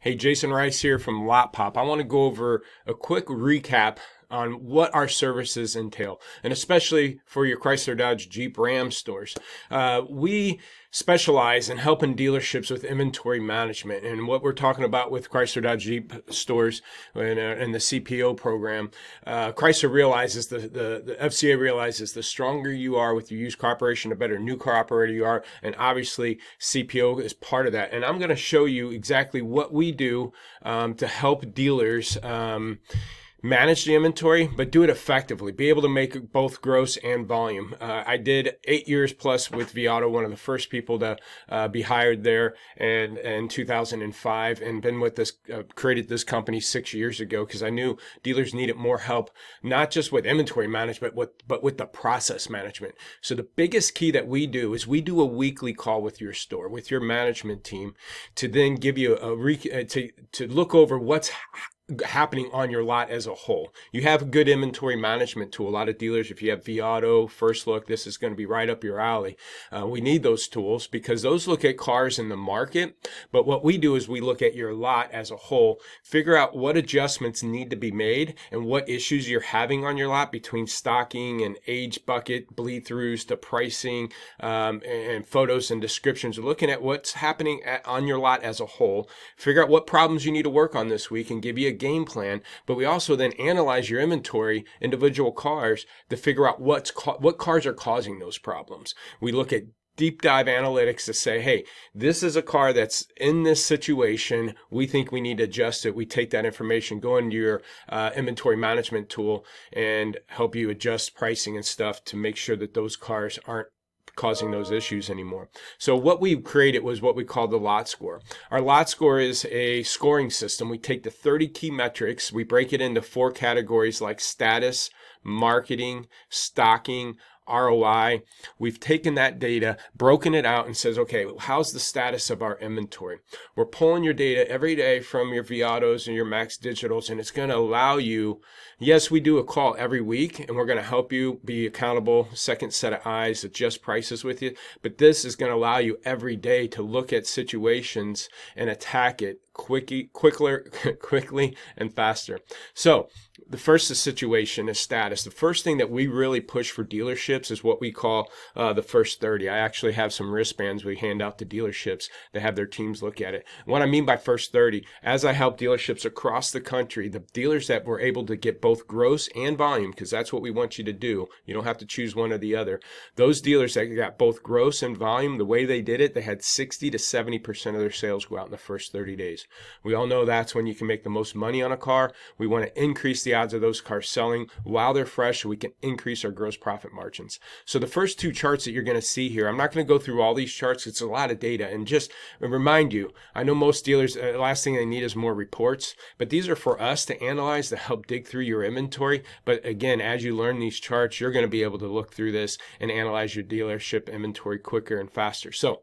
Hey, Jason Rice here from Lotpop. I want to go over a quick recap on what our services entail, and especially for your Chrysler, Dodge, Jeep, Ram stores. We specialize in helping dealerships with inventory management, and what we're talking about with Chrysler, Dodge, Jeep stores and the CPO program. Chrysler realizes the FCA realizes the stronger you are with your used car operation, the better new car operator you are, and obviously CPO is part of that. And I'm going to show you exactly what we do to help dealers manage the inventory, but do it effectively. Be able to make both gross and volume. I did 8 years plus with Viato, one of the first people to be hired there, and in 2005, and been with this, created this company 6 years ago because I knew dealers needed more help, not just with inventory management, but with the process management. So the biggest key that we do is we do a weekly call with your store, with your management team, to then give you to look over what's happening on your lot as a whole. You have a good inventory management tool. A lot of dealers, if you have Viato, First Look, this is going to be right up your alley. We need those tools because those look at cars in the market. But what we do is we look at your lot as a whole, figure out what adjustments need to be made and what issues you're having on your lot between stocking and age bucket, bleed throughs to pricing, and photos and descriptions. We're looking at what's happening on your lot as a whole, figure out what problems you need to work on this week and give you a game plan. But we also then analyze your inventory, individual cars, to figure out what cars are causing those problems. We look at deep dive analytics to say, hey, this is a car that's in this situation. We think we need to adjust it. We take that information, go into your inventory management tool, and help you adjust pricing and stuff to make sure that those cars aren't causing those issues anymore. So what we created was what we call the lot score. Our lot score is a scoring system. We take the 30 key metrics, we break it into 4 categories like status, marketing, stocking, ROI. We've taken that data, broken it out, and says, okay, how's the status of our inventory? We're pulling your data every day from your Viatos and your Max Digitals, and it's going to allow you, yes, we do a call every week, and we're going to help you be accountable, second set of eyes, adjust prices with you, but this is going to allow you every day to look at situations and attack it quickly and faster. So the first is situation, is status. The first thing that we really push for dealerships is what we call the first 30. I actually have some wristbands we hand out to dealerships that have their teams look at it. What I mean by first 30, as I help dealerships across the country, the dealers that were able to get both gross and volume, because that's what we want you to do. You don't have to choose one or the other. Those dealers that got both gross and volume, the way they did it, they had 60 to 70% of their sales go out in the first 30 days. We all know that's when you can make the most money on a car. We want to increase the odds of those cars selling while they're fresh so we can increase our gross profit margins. So the first 2 charts that you're going to see here, I'm not going to go through all these charts. It's a lot of data. And just remind you, I know most dealers, the last thing they need is more reports, but these are for us to analyze, to help dig through your inventory. But again, as you learn these charts, you're going to be able to look through this and analyze your dealership inventory quicker and faster. So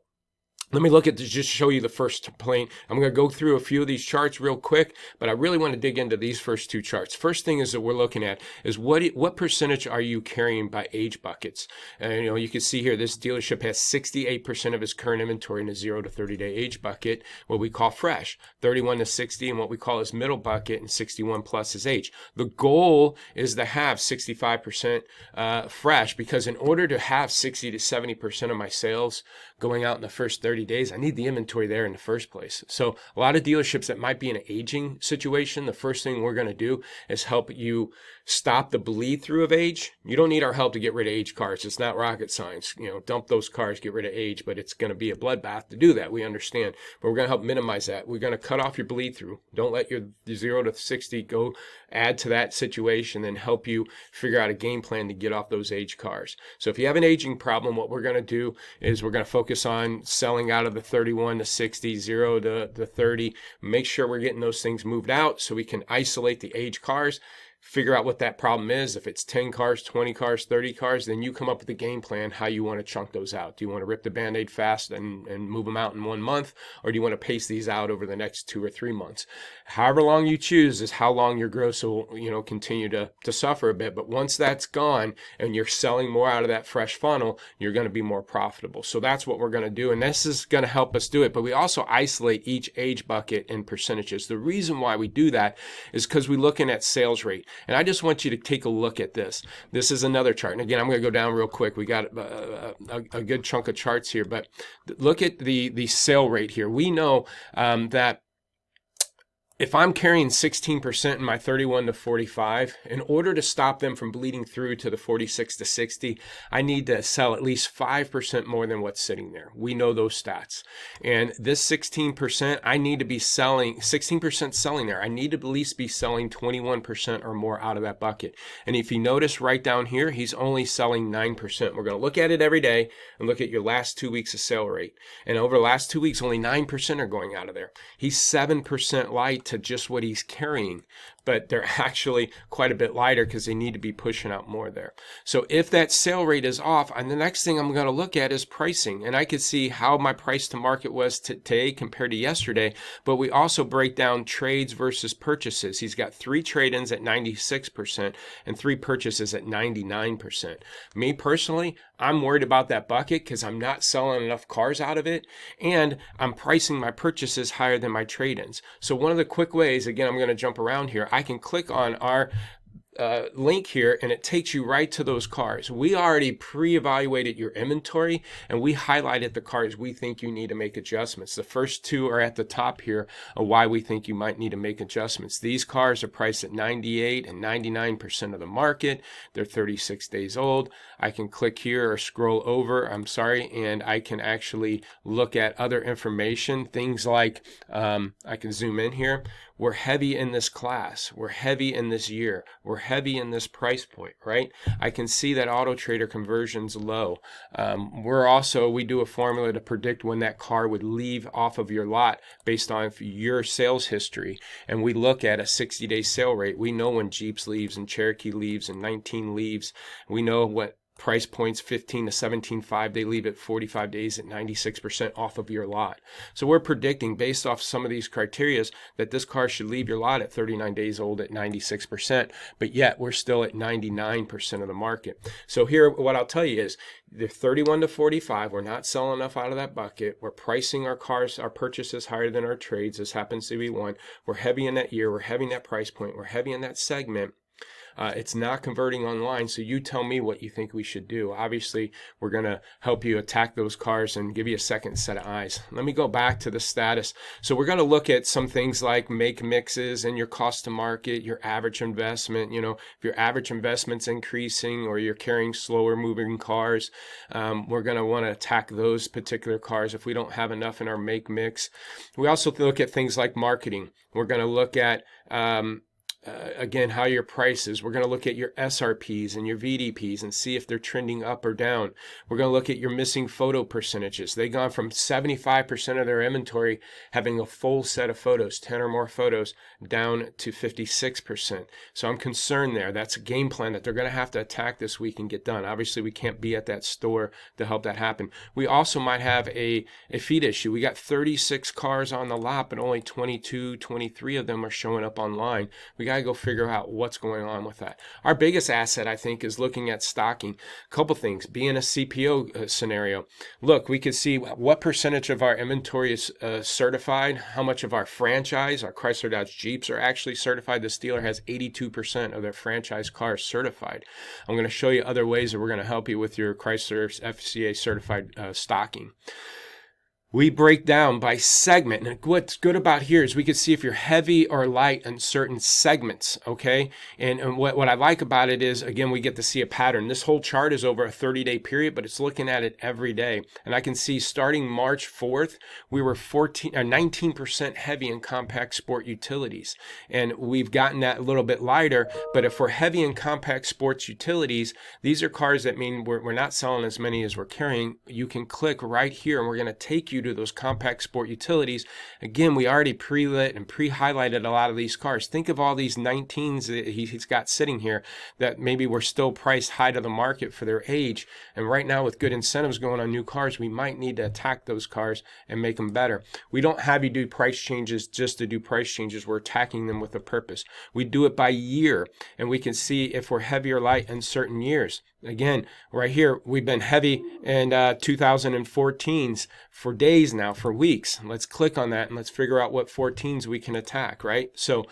let me look at this, just show you the first plane. I'm going to go through a few of these charts real quick, but I really want to dig into these first 2 charts. First thing is that we're looking at is what percentage are you carrying by age buckets? And you can see here this dealership has 68% of his current inventory in a 0 to 30 day age bucket, what we call fresh, 31 to 60, and what we call his middle bucket, and 61 plus his age. The goal is to have 65% fresh, because in order to have 60 to 70% of my sales going out in the first 30 days, I need the inventory there in the first place. So a lot of dealerships that might be in an aging situation, the first thing we're going to do is help you stop the bleed through of age. You don't need our help to get rid of age cars. It's not rocket science. Dump those cars, get rid of age, but it's going to be a bloodbath to do that. We understand, but we're going to help minimize that. We're going to cut off your bleed through. Don't let your 0 to 60 go add to that situation, and help you figure out a game plan to get off those age cars. So if you have an aging problem, what we're going to do is we're going to focus on selling out of the 31 to 60, 0 to 30. Make sure we're getting those things moved out so we can isolate the age cars, figure out what that problem is. If it's 10 cars, 20 cars, 30 cars, then you come up with a game plan how you want to chunk those out. Do you want to rip the Band-Aid fast and move them out in 1 month, or do you want to pace these out over the next 2 or 3 months? However long you choose is how long your gross will, continue to suffer a bit. But once that's gone and you're selling more out of that fresh funnel, you're going to be more profitable. So that's what we're going to do, and this is going to help us do it. But we also isolate each age bucket in percentages. The reason why we do that is because we're looking at sales rate. And I just want you to take a look at this. This is another chart. And again, I'm going to go down real quick. We got a good chunk of charts here, but look at the sale rate here. We know that if I'm carrying 16% in my 31 to 45, in order to stop them from bleeding through to the 46 to 60, I need to sell at least 5% more than what's sitting there. We know those stats. And this 16%, I need to be selling, 16% selling there. I need to at least be selling 21% or more out of that bucket. And if you notice right down here, he's only selling 9%. We're going to look at it every day and look at your last 2 weeks of sale rate. And over the last 2 weeks, only 9% are going out of there. He's 7% light to just what he's carrying, but they're actually quite a bit lighter because they need to be pushing out more there. So if that sale rate is off, and the next thing I'm going to look at is pricing, and I could see how my price to market was today compared to yesterday, but we also break down trades versus purchases. He's got 3 trade-ins at 96% and 3 purchases at 99%. Me personally, I'm worried about that bucket because I'm not selling enough cars out of it, and I'm pricing my purchases higher than my trade-ins. So one of the quick ways, again, I'm going to jump around here, I can click on our link here and it takes you right to those cars. We already pre-evaluated your inventory and we highlighted the cars we think you need to make adjustments. The first 2 are at the top here of why we think you might need to make adjustments. These cars are priced at 98 and 99% of the market. They're 36 days old. I can click here or scroll over, and I can actually look at other information, things like I can zoom in here. We're heavy in this class. We're heavy in this year. We're heavy in this price point, right? I can see that Auto Trader conversion's low. We do a formula to predict when that car would leave off of your lot based on your sales history. And we look at a 60-day sale rate. We know when Jeeps leaves and Cherokee leaves and 19 leaves. We know what price points 15 to 17.5, they leave at 45 days at 96% off of your lot. So we're predicting based off some of these criteria that this car should leave your lot at 39 days old at 96%, but yet we're still at 99% of the market. So here, what I'll tell you is the 31 to 45, we're not selling enough out of that bucket. We're pricing our cars, our purchases higher than our trades. This happens to be one. We're heavy in that year. We're heavy in that price point. We're heavy in that segment. It's not converting online, so you tell me what you think we should do. Obviously, we're going to help you attack those cars and give you a second set of eyes. Let me go back to the status. So we're going to look at some things like make mixes and your cost to market, your average investment. If your average investment's increasing or you're carrying slower moving cars, we're going to want to attack those particular cars if we don't have enough in our make mix. We also look at things like marketing. We're going to look at again, how your prices. We're going to look at your SRPs and your VDPs and see if they're trending up or down. We're going to look at your missing photo percentages. They've gone from 75% of their inventory having a full set of photos, 10 or more photos, down to 56%. So I'm concerned there. That's a game plan that they're going to have to attack this week and get done. Obviously, we can't be at that store to help that happen. We also might have a feed issue. We got 36 cars on the lot, but only 22, 23 of them are showing up online. We got to go figure out what's going on with that. Our biggest asset, I think, is looking at stocking. A couple things. Being a CPO scenario, look, we could see what percentage of our inventory is certified, how much of our franchise, our Chrysler Dodge Jeeps, are actually certified. The dealer has 82% of their franchise cars certified. I'm going to show you other ways that we're going to help you with your Chrysler FCA certified stocking. We break down by segment. And what's good about here is we can see if you're heavy or light in certain segments, okay? And what I like about it is, again, we get to see a pattern. This whole chart is over a 30-day period, but it's looking at it every day. And I can see starting March 4th, we were 19% heavy in compact sport utilities. And we've gotten that a little bit lighter, but if we're heavy in compact sports utilities, these are cars that mean we're not selling as many as we're carrying. You can click right here, and we're going to take you you to those compact sport utilities. Again, we already pre-lit and pre-highlighted a lot of these cars. Think of all these 19s that he's got sitting here that maybe were still priced high to the market for their age. And right now with good incentives going on new cars, we might need to attack those cars and make them better. We don't have you do price changes just to do price changes. We're attacking them with a purpose. We do it by year, and we can see if we're heavy or light in certain years. Again, right here, we've been heavy in 2014s for days now, for weeks. Let's click on that and let's figure out what 14s we can attack, right? So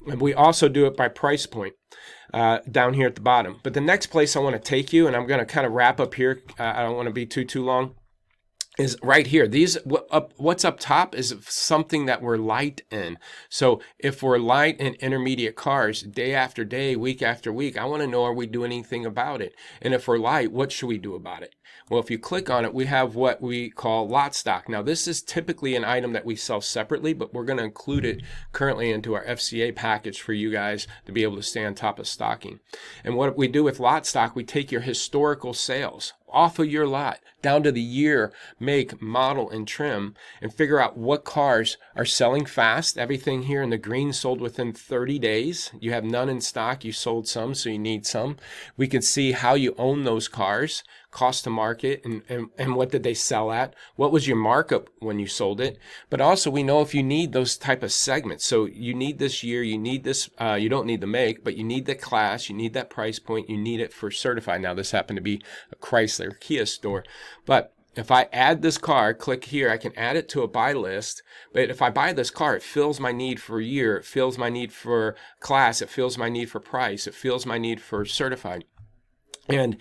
we also do it by price point down here at the bottom. But the next place I want to take you, and I'm going to kind of wrap up here. I don't want to be too long. Is right here. What's up top is something that we're light in. So if we're light in intermediate cars day after day, week after week, I want to know, are we doing anything about it? And if we're light, what should we do about it? Well, if you click on it, we have what we call lot stock. Now, this is typically an item that we sell separately, but we're going to include it currently into our FCA package for you guys to be able to stay on top of stocking. And what we do with lot stock, we take your historical sales off of your lot down to the year, make, model, and trim, and figure out what cars are selling fast. Everything here in the green sold within 30 days. You have none in stock. You sold some, so you need some. We can see how you own those cars, cost to market, and what did they sell at? What was your markup when you sold it? But also we know if you need those type of segments. So you need this year, you need this, you don't need the make, but you need the class, you need that price point, you need it for certified. Now this happened to be a Chrysler Kia store, but if I add this car, click here, I can add it to a buy list. But if I buy this car, it fills my need for year, it fills my need for class, it fills my need for price, it fills my need for certified. And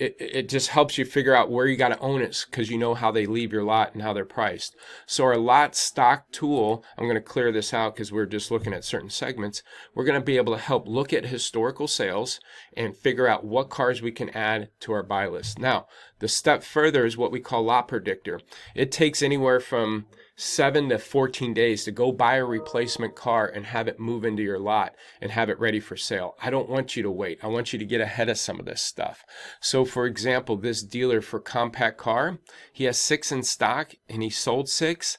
it just helps you figure out where you got to own it because you know how they leave your lot and how they're priced. So our lot stock tool, I'm going to clear this out because we're just looking at certain segments. We're going to be able to help look at historical sales and figure out what cars we can add to our buy list. Now, the step further is what we call lot predictor. It takes anywhere from 7 to 14 days to go buy a replacement car and have it move into your lot and have it ready for sale. I don't want you to wait. I want you to get ahead of some of this stuff. So for example, this dealer for compact car, he has 6 in stock and he sold 6.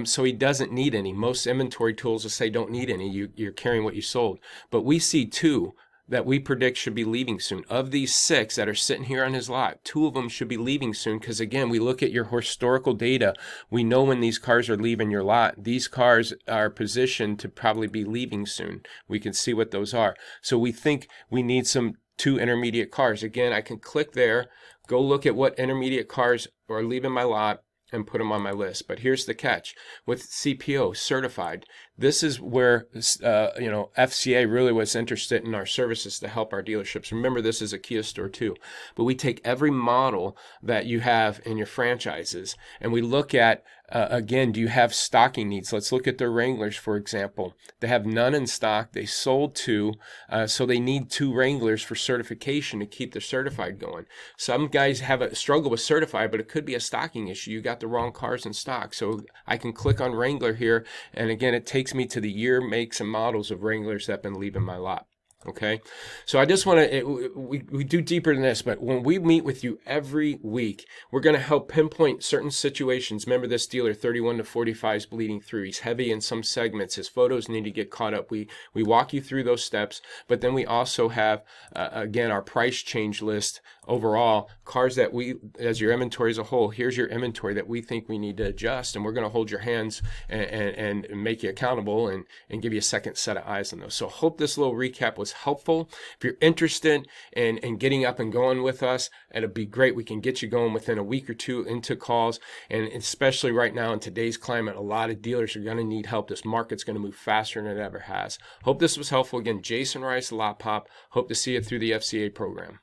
So he doesn't need any. Most inventory tools will say don't need any. You're carrying what you sold. But we see 2 that we predict should be leaving soon. Of these 6 that are sitting here on his lot, 2 of them should be leaving soon because, again, we look at your historical data. We know when these cars are leaving your lot. These cars are positioned to probably be leaving soon. We can see what those are. So we think we need some 2 intermediate cars. Again, I can click there, go look at what intermediate cars are leaving my lot, and put them on my list. But here's the catch. With CPO, certified, this is where FCA really was interested in our services to help our dealerships. Remember, this is a Kia store too. But we take every model that you have in your franchises and we look at, again, do you have stocking needs? Let's look at the Wranglers, for example. They have none in stock. They sold 2, so they need 2 Wranglers for certification to keep their certified going. Some guys have a struggle with certified, but it could be a stocking issue. You got the wrong cars in stock. So I can click on Wrangler here, and again, it takes me to the year, makes, and models of Wranglers that have been leaving my lot. Okay, so I just want to, we do deeper than this, but when we meet with you every week, we're going to help pinpoint certain situations. Remember this dealer, 31 to 45 is bleeding through. He's heavy in some segments. His photos need to get caught up. We walk you through those steps, but then we also have, again, our price change list overall, cars that we, as your inventory as a whole, here's your inventory that we think we need to adjust, and we're going to hold your hands and make you accountable and give you a second set of eyes on those. So hope this little recap was helpful. If you're interested in getting up and going with us, it'd be great. We can get you going within a week or 2 into calls, and especially right now in today's climate, a lot of dealers are going to need help. This market's going to move faster than it ever has. Hope this was helpful. Again, Jason Rice, Lotpop. Hope to see you through the FCA program.